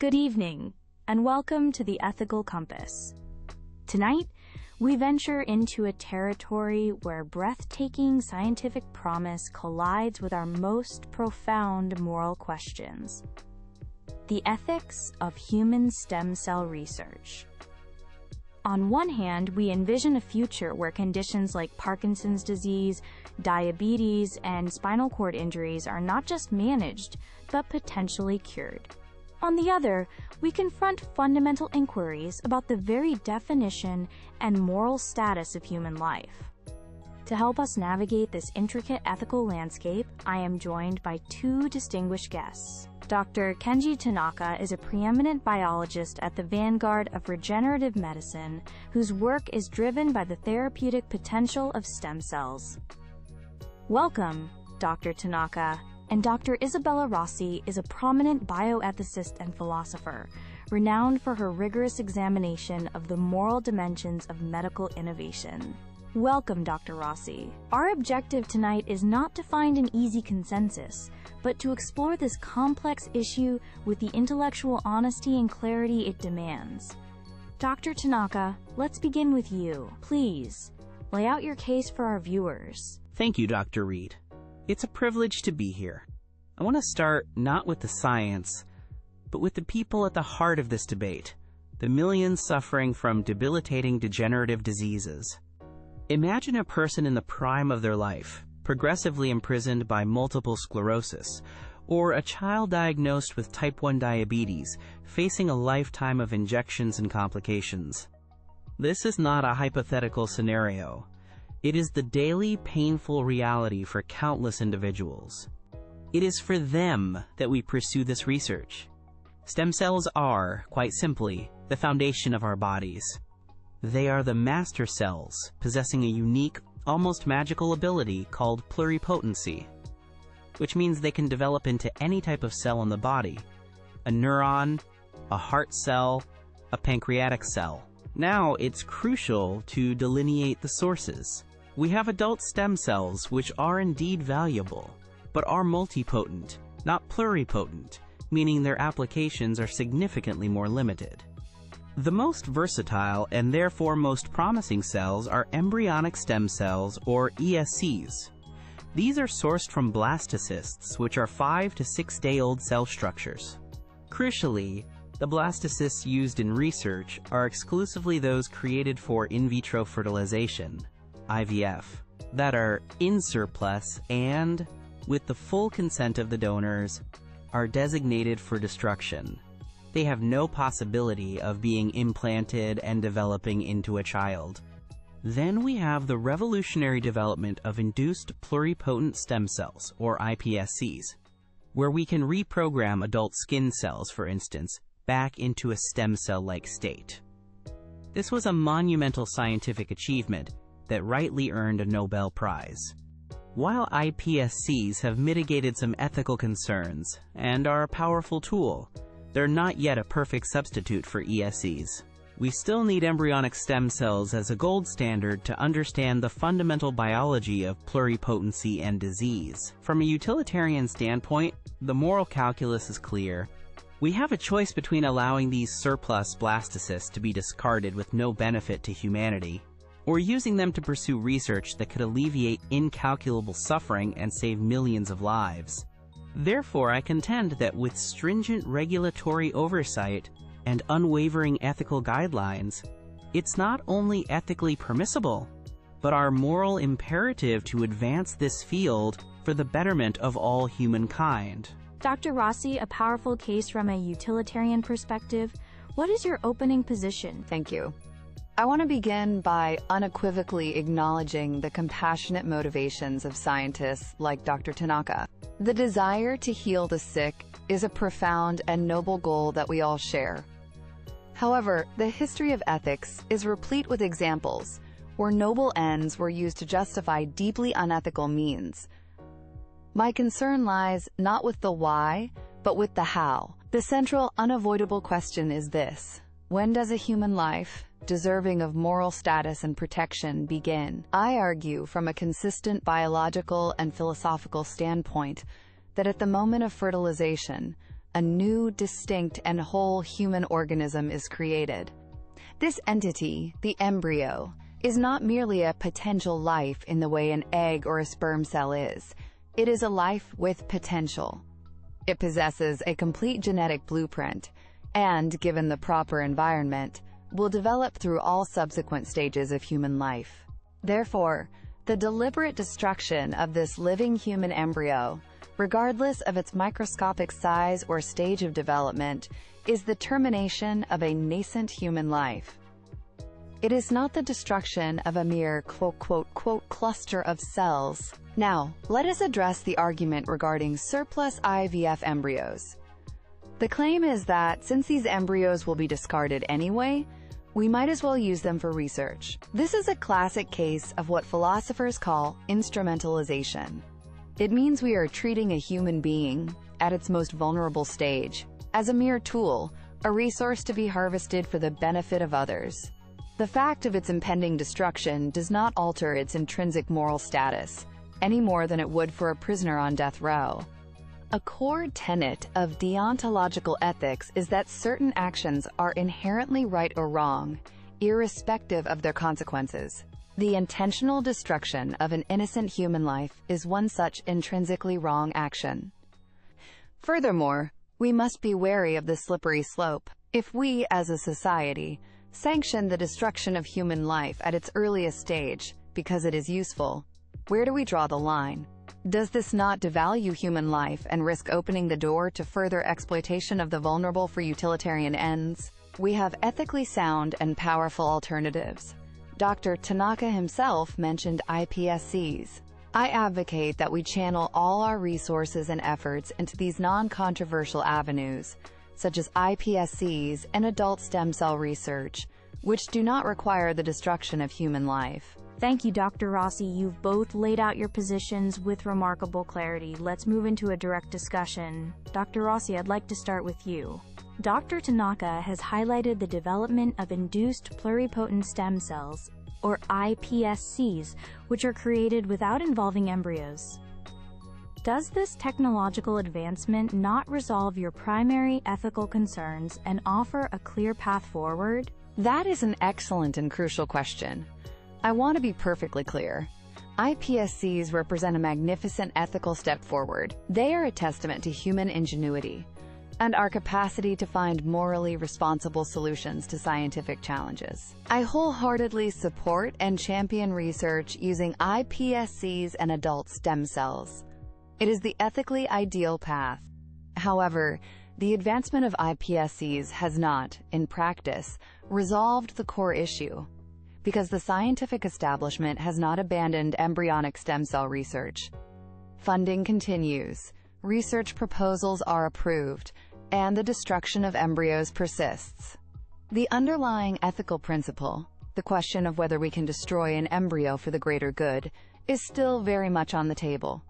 Good evening, and welcome to the Ethical Compass. Tonight, we venture into a territory where breathtaking scientific promise collides with our most profound moral questions. The ethics of human stem cell research. On one hand, we envision a future where conditions like Parkinson's disease, diabetes, and spinal cord injuries are not just managed, but potentially cured. On the other, we confront fundamental inquiries about the very definition and moral status of human life. To help us navigate this intricate ethical landscape, I am joined by two distinguished guests. Dr. Kenji Tanaka is a preeminent biologist at the vanguard of regenerative medicine, whose work is driven by the therapeutic potential of stem cells. Welcome, Dr. Tanaka. And Dr. Isabella Rossi is a prominent bioethicist and philosopher, renowned for her rigorous examination of the moral dimensions of medical innovation. Welcome, Dr. Rossi. Our objective tonight is not to find an easy consensus, but to explore this complex issue with the intellectual honesty and clarity it demands. Dr. Tanaka, let's begin with you. Please, lay out your case for our viewers. Thank you, Dr. Reed. It's a privilege to be here. I want to start not with the science, but with the people at the heart of this debate, the millions suffering from debilitating degenerative diseases. Imagine a person in the prime of their life, progressively imprisoned by multiple sclerosis, or a child diagnosed with type 1 diabetes, facing a lifetime of injections and complications. This is not a hypothetical scenario. It is the daily, painful reality for countless individuals. It is for them that we pursue this research. Stem cells are, quite simply, the foundation of our bodies. They are the master cells, possessing a unique, almost magical ability called pluripotency, which means they can develop into any type of cell in the body: a neuron, a heart cell, a pancreatic cell. Now, it's crucial to delineate the sources. We have adult stem cells, which are indeed valuable, but are multipotent, not pluripotent, meaning their applications are significantly more limited. The most versatile and therefore most promising cells are embryonic stem cells, or ESCs. These are sourced from blastocysts, which are 5 to 6 day old cell structures. Crucially, the blastocysts used in research are exclusively those created for in vitro fertilization, IVF, that are in surplus and, with the full consent of the donors, are designated for destruction. They have no possibility of being implanted and developing into a child. Then we have the revolutionary development of induced pluripotent stem cells, or iPSCs, where we can reprogram adult skin cells, for instance, back into a stem cell-like state. This was a monumental scientific achievement that rightly earned a Nobel Prize. While iPSCs have mitigated some ethical concerns and are a powerful tool, they're not yet a perfect substitute for ESCs. We still need embryonic stem cells as a gold standard to understand the fundamental biology of pluripotency and disease. From a utilitarian standpoint, the moral calculus is clear. We have a choice between allowing these surplus blastocysts to be discarded with no benefit to humanity, or using them to pursue research that could alleviate incalculable suffering and save millions of lives. Therefore, I contend that with stringent regulatory oversight and unwavering ethical guidelines, it's not only ethically permissible, but our moral imperative to advance this field for the betterment of all humankind. Dr. Rossi, a powerful case from a utilitarian perspective. What is your opening position? Thank you. I want to begin by unequivocally acknowledging the compassionate motivations of scientists like Dr. Tanaka. The desire to heal the sick is a profound and noble goal that we all share. However, the history of ethics is replete with examples where noble ends were used to justify deeply unethical means. My concern lies not with the why, but with the how. The central, unavoidable question is this: when does a human life, deserving of moral status and protection, begin? I argue from a consistent biological and philosophical standpoint that at the moment of fertilization, a new, distinct, and whole human organism is created. This entity, the embryo, is not merely a potential life in the way an egg or a sperm cell is. It is a life with potential. It possesses a complete genetic blueprint and, given the proper environment, will develop through all subsequent stages of human life. Therefore, the deliberate destruction of this living human embryo, regardless of its microscopic size or stage of development, is the termination of a nascent human life. It is not the destruction of a mere quote-quote-quote cluster of cells. Now, let us address the argument regarding surplus IVF embryos. The claim is that since these embryos will be discarded anyway, we might as well use them for research. This is a classic case of what philosophers call instrumentalization. It means we are treating a human being, at its most vulnerable stage, as a mere tool, a resource to be harvested for the benefit of others. The fact of its impending destruction does not alter its intrinsic moral status, any more than it would for a prisoner on death row. A core tenet of deontological ethics is that certain actions are inherently right or wrong, irrespective of their consequences. The intentional destruction of an innocent human life is one such intrinsically wrong action. Furthermore, we must be wary of the slippery slope. If we, as a society, sanction the destruction of human life at its earliest stage because it is useful, where do we draw the line? Does this not devalue human life and risk opening the door to further exploitation of the vulnerable for utilitarian ends? We have ethically sound and powerful alternatives. Dr. Tanaka himself mentioned iPSCs. I advocate that we channel all our resources and efforts into these non-controversial avenues, such as iPSCs and adult stem cell research, which do not require the destruction of human life. Thank you, Dr. Rossi. You've both laid out your positions with remarkable clarity. Let's move into a direct discussion. Dr. Rossi, I'd like to start with you. Dr. Tanaka has highlighted the development of induced pluripotent stem cells, or iPSCs, which are created without involving embryos. Does this technological advancement not resolve your primary ethical concerns and offer a clear path forward? That is an excellent and crucial question. I want to be perfectly clear. iPSCs represent a magnificent ethical step forward. They are a testament to human ingenuity and our capacity to find morally responsible solutions to scientific challenges. I wholeheartedly support and champion research using iPSCs and adult stem cells. It is the ethically ideal path. However, the advancement of iPSCs has not, in practice, resolved the core issue, because the scientific establishment has not abandoned embryonic stem cell research. Funding continues, research proposals are approved, and the destruction of embryos persists. The underlying ethical principle, the question of whether we can destroy an embryo for the greater good, is still very much on the table.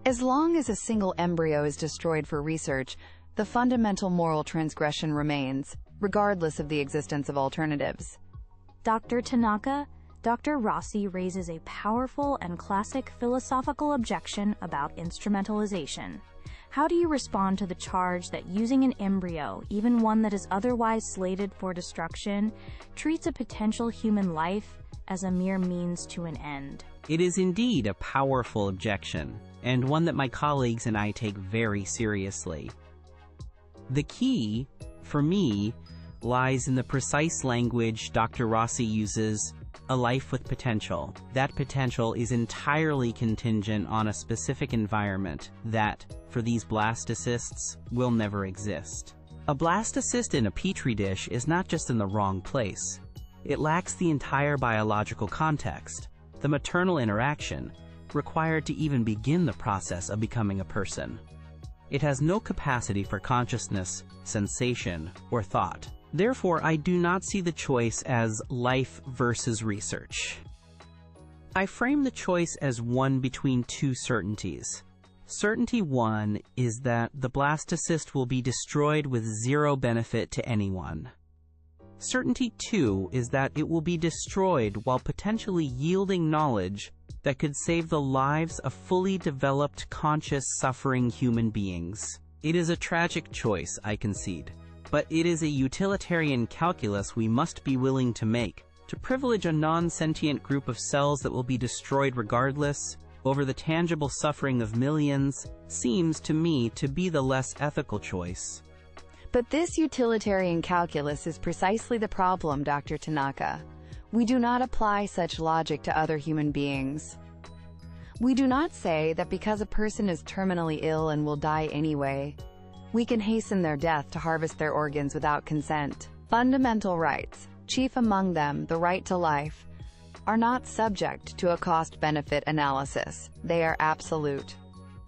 As long as a single embryo is destroyed for research, the fundamental moral transgression remains, regardless of the existence of alternatives. Dr. Tanaka, Dr. Rossi raises a powerful and classic philosophical objection about instrumentalization. How do you respond to the charge that using an embryo, even one that is otherwise slated for destruction, treats a potential human life as a mere means to an end? It is indeed a powerful objection, and one that my colleagues and I take very seriously. The key, for me, lies in the precise language Dr. Rossi uses, a life with potential. That potential is entirely contingent on a specific environment that, for these blastocysts, will never exist. A blastocyst in a petri dish is not just in the wrong place. It lacks the entire biological context, the maternal interaction, required to even begin the process of becoming a person. It has no capacity for consciousness, sensation, or thought. Therefore, I do not see the choice as life versus research. I frame the choice as one between two certainties. Certainty one is that the blastocyst will be destroyed with zero benefit to anyone. Certainty two is that it will be destroyed while potentially yielding knowledge that could save the lives of fully developed, conscious, suffering human beings. It is a tragic choice, I concede, but it is a utilitarian calculus we must be willing to make. To privilege a non-sentient group of cells that will be destroyed regardless, over the tangible suffering of millions, seems to me to be the less ethical choice. But this utilitarian calculus is precisely the problem, Dr. Tanaka. We do not apply such logic to other human beings. We do not say that because a person is terminally ill and will die anyway, we can hasten their death to harvest their organs without consent. Fundamental rights, chief among them the right to life, are not subject to a cost-benefit analysis. They are absolute.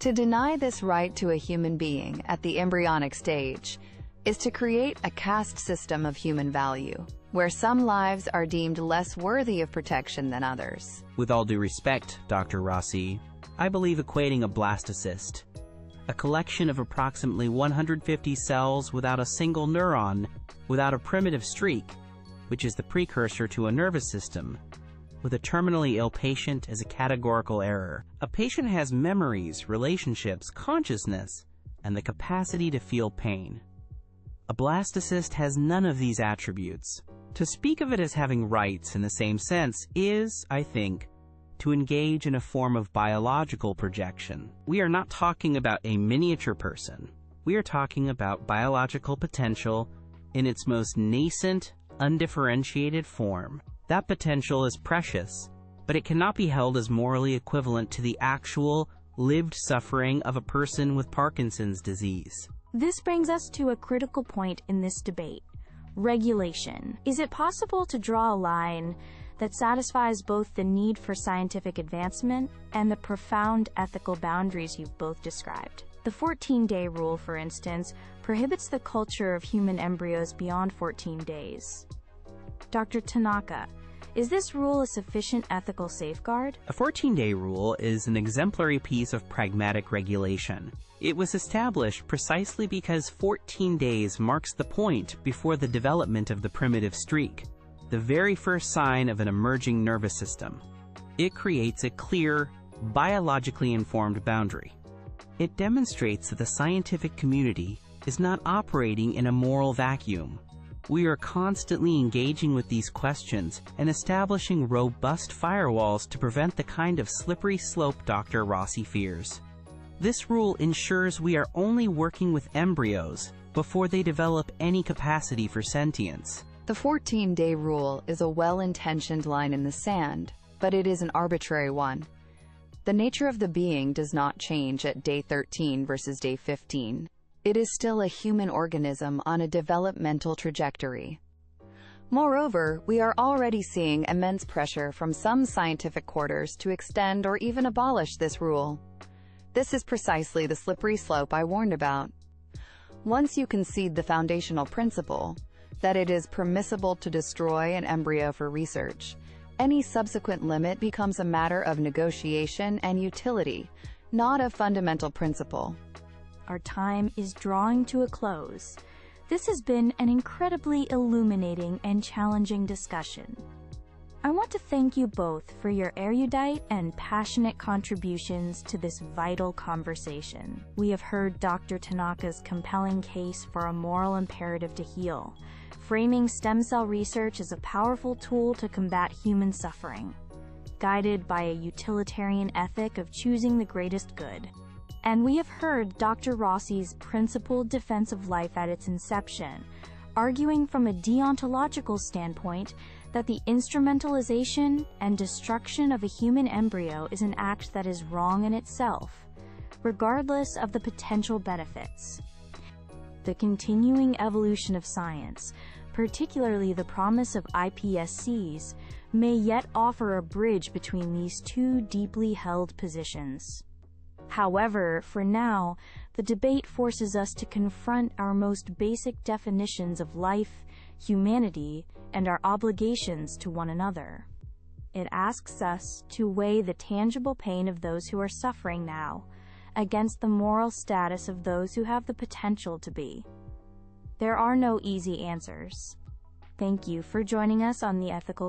To deny this right to a human being at the embryonic stage is to create a caste system of human value, where some lives are deemed less worthy of protection than others. With all due respect, Dr. Rossi, I believe equating a blastocyst, a collection of approximately 150 cells without a single neuron, without a primitive streak, which is the precursor to a nervous system, with a terminally ill patient as a categorical error. A patient has memories, relationships, consciousness, and the capacity to feel pain. A blastocyst has none of these attributes. To speak of it as having rights in the same sense is, I think, to engage in a form of biological projection. We are not talking about a miniature person. We are talking about biological potential in its most nascent, undifferentiated form. That potential is precious, but it cannot be held as morally equivalent to the actual, lived suffering of a person with Parkinson's disease. This brings us to a critical point in this debate: regulation. Is it possible to draw a line that satisfies both the need for scientific advancement and the profound ethical boundaries you've both described? The 14-day rule, for instance, prohibits the culture of human embryos beyond 14 days. Dr. Tanaka, is this rule a sufficient ethical safeguard? A 14-day rule is an exemplary piece of pragmatic regulation. It was established precisely because 14 days marks the point before the development of the primitive streak, the very first sign of an emerging nervous system. It creates a clear, biologically informed boundary. It demonstrates that the scientific community is not operating in a moral vacuum. We are constantly engaging with these questions and establishing robust firewalls to prevent the kind of slippery slope Dr. Rossi fears. This rule ensures we are only working with embryos before they develop any capacity for sentience. The 14-day rule is a well-intentioned line in the sand, but it is an arbitrary one. The nature of the being does not change at day 13 versus day 15. It is still a human organism on a developmental trajectory. Moreover, we are already seeing immense pressure from some scientific quarters to extend or even abolish this rule. This is precisely the slippery slope I warned about. Once you concede the foundational principle, that it is permissible to destroy an embryo for research, any subsequent limit becomes a matter of negotiation and utility, not of fundamental principle. Our time is drawing to a close. This has been an incredibly illuminating and challenging discussion. I want to thank you both for your erudite and passionate contributions to this vital conversation. We have heard Dr. Tanaka's compelling case for a moral imperative to heal, framing stem cell research as a powerful tool to combat human suffering, guided by a utilitarian ethic of choosing the greatest good. And we have heard Dr. Rossi's principled defense of life at its inception, arguing from a deontological standpoint that the instrumentalization and destruction of a human embryo is an act that is wrong in itself, regardless of the potential benefits. The continuing evolution of science, particularly the promise of iPSCs, may yet offer a bridge between these two deeply held positions. However, for now, the debate forces us to confront our most basic definitions of life, humanity, and our obligations to one another. It asks us to weigh the tangible pain of those who are suffering now against the moral status of those who have the potential to be. There are no easy answers. Thank you for joining us on the Ethical